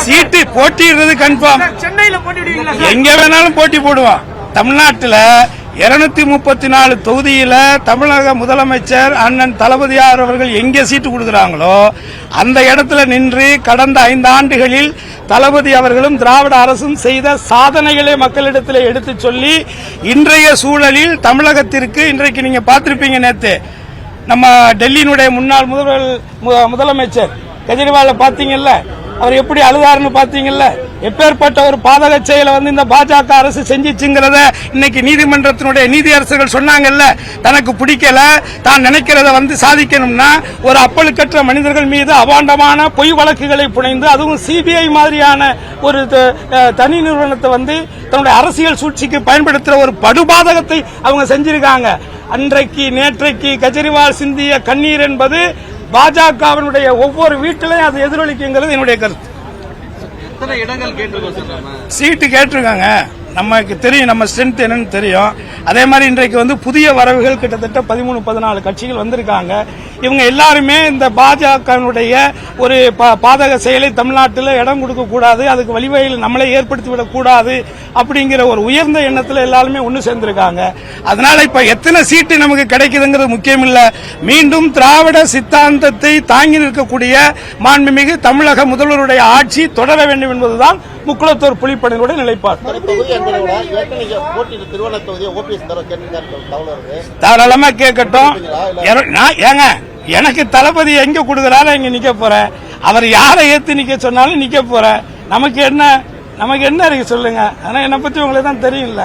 சீட்டு போட்டிடுறது confirm. சென்னையில போட்டிடுவீங்களா? எங்க வேணாலும் போட்டி போடுவோம். தமிழ்நாட்டில் 234 தொகுதியில தமிழக முதலமைச்சர் அண்ணன் தளபதியார் அவர்கள் எங்கே சீட்டு கொடுக்கிறாங்களோ அந்த இடத்துல நின்று கடந்த 5 ஆண்டுகளில் தளபதி அவர்களும் திராவிட அரசும் செய்த சாதனைகளை மக்களிடத்தில் எடுத்து சொல்லி இன்றைய சூழலில் தமிழகத்திற்கு இன்றைக்கு நீங்க பார்த்திருப்பீங்க. நேற்று நம்ம டெல்லியினுடைய முன்னாள் முதலமைச்சர் கெஜ்ரிவால பாத்தீங்கல்ல, அவர் எப்படி அழுதாருன்னு பாத்தீங்கல்ல. எப்பேற்பட்ட ஒரு பாதக செயலை இந்த பாஜக அரசு செஞ்சிச்சுங்கிறத இன்னைக்கு நீதிமன்றத்தினுடைய நீதியரசர்கள் சொன்னாங்கல்ல. தனக்கு பிடிக்கல, தான் நினைக்கிறத சாதிக்கணும்னா ஒரு அப்பழுக்கற்ற மனிதர்கள் மீது அபாண்டமான பொய் வழக்குகளை புனைந்து அதுவும் சிபிஐ மாதிரியான ஒரு தனி நிறுவனத்தை தன்னுடைய அரசியல் சூழ்ச்சிக்கு பயன்படுத்துற ஒரு படுபாதகத்தை அவங்க செஞ்சிருக்காங்க. அன்றைக்கு நேற்றைக்கு கெஜ்ரிவால் சிந்திய கண்ணீர் என்பது பாஜகவினுடைய ஒவ்வொரு வீட்டிலையும் அது எதிரொலிக்குங்கிறது என்னுடைய கருத்து. சீட்டு கேட்டிருக்காங்க. நமக்கு தெரியும் நம்ம ஸ்ட்ரென்த் என்னன்னு தெரியும். அதே மாதிரி இன்றைக்கு புதிய வரவுகள் கிட்டத்தட்ட 13-14 கட்சிகள் வந்திருக்காங்க. இவங்க எல்லாருமே இந்த பாஜகவினுடைய ஒரு பாதக செயலை தமிழ்நாட்டில் இடம் கொடுக்க கூடாது, அதுக்கு வழிவகையில் நம்மளே ஏற்படுத்திவிடக் கூடாது அப்படிங்கிற ஒரு உயர்ந்த எண்ணத்தில் எல்லாருமே ஒன்று சேர்ந்திருக்காங்க. அதனால இப்ப எத்தனை சீட்டு நமக்கு கிடைக்குதுங்கிறது முக்கியம் இல்ல. மீண்டும் திராவிட சித்தாந்தத்தை தாங்கி நிற்கக்கூடிய மாண்புமிகு தமிழக முதல்வருடைய ஆட்சி தொடர வேண்டும் என்பதுதான் முக்குளத்தூர் புலிப்படையினுடைய நிலைப்பாடு. தாராளமா கேட்கட்டும். ஏங்க, எனக்கு தளபதி எங்க கொடுக்கறாரோ எங்க நிக்க போறேன். அவர் யாரை ஏத்து நிக்க சொன்னாலும் நிக்க போறேன். நமக்கு என்ன இருக்கு சொல்லுங்க. ஆனா என்னை பத்தி உங்களுக்கு தான் தெரியும்ல.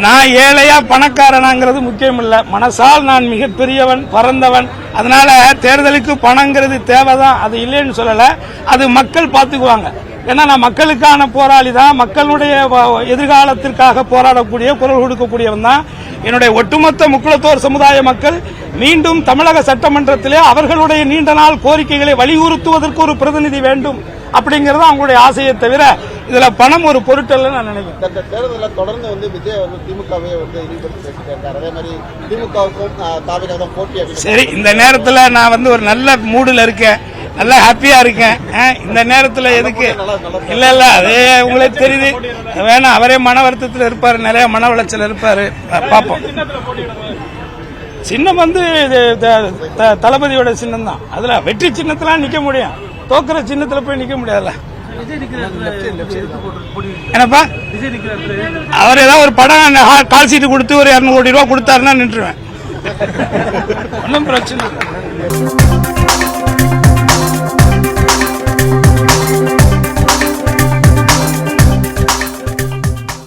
நான் ஏழையா பணக்காரனாங்கிறது முக்கியம் இல்ல. மனசால் நான் மிகப்பெரியவன், பறந்தவன். அதனால தேர்தலுக்கு பணங்கிறது தேவைதான், அது இல்லைன்னு சொல்லல. அது மக்கள் பாத்துக்குவாங்க. ஏன்னா நான் மக்களுக்கான போராளி தான், மக்களுடைய எதிர்காலத்திற்காக போராடக்கூடிய குரல் கொடுக்கக்கூடியவன் தான். என்னுடைய ஒட்டுமொத்த முக்குளத்தோர் சமுதாய மக்கள் மீண்டும் தமிழக சட்டமன்றத்திலே அவர்களுடைய நீண்ட நாள் கோரிக்கைகளை வலியுறுத்துவதற்கு ஒரு பிரதிநிதி வேண்டும் அப்படிங்கறது அவங்களுடைய ஆசையை தவிர இதுல பணம் ஒரு பொருட்டல்ல நான் நினைக்கிறேன். இந்த தேர்தலில் தொடர்ந்து விஜய் திமுகவே இழிவுபடுத்தி பேசிட்டார். அதே மாதிரி திமுகவுக்கும் தாவிரதான் போட்டி. சரி, இந்த நேரத்தில் நான் ஒரு நல்ல மூடுல இருக்கேன், நல்லா ஹாப்பியா இருக்கேன். இந்த நேரத்தில் எதுக்கு இல்ல அதே உங்களுக்கு தெரியுது. வேணா அவரே மன வருத்தத்தில் இருப்பாரு, நிறைய மன உளைச்சல் இருப்பாரு. பாப்போம். சின்னம் தளபதியோட சின்னம் தான். அதுல வெற்றி சின்னத்துல நிக்க முடியும், தோக்குற சின்னத்துல போய் நிக்க முடியாதுல்ல. என்னப்பா, அவர் ஏதாவது ஒரு படம் கால் சீட்டு கொடுத்து ஒரு 200 கோடி ரூபாய் கொடுத்தாருன்னா நின்றுவேன். ஒன்றும் பிரச்சனை இல்லை.